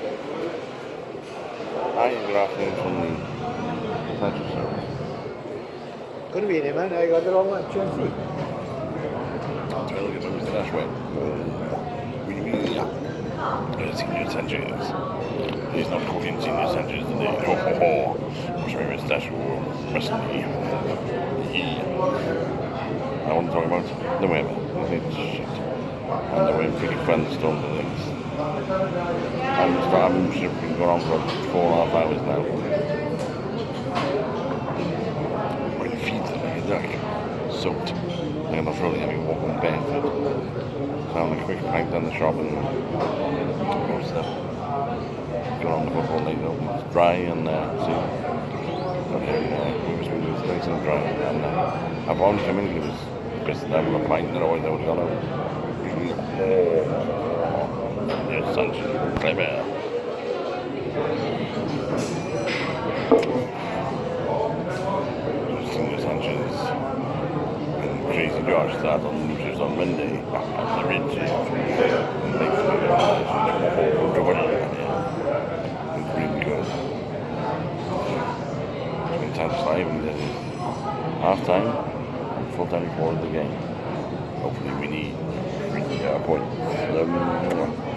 Hi, good afternoon from the Central Service. Conviene, man, hai got the wrong one, Chelsea. Trying to get my mustache wet. Senior Sanchez. He's not cooking Senior Sanchez today. Ho ho ho. Wash my mustache recently. I want to talk about the weather. It's shit. And the way pretty thunderstorms and things. I'm been going on for 4.5 hours now. My feet are like soaked. I'm not really having walk on barefoot. So I'm a quick crank down the shop and most stuff. Go on the football later. It's dry and see. We was nice and dry. And I've only come in because Chris and I were a pint and otherwise I would have gone out. Yes, sunshine. Clever. Senior Sanchez and Crazy Josh start on Losers on Monday at the Ridge. It's really good. It's been satisfying and then half time and full time before the game. Hopefully we need 3 points.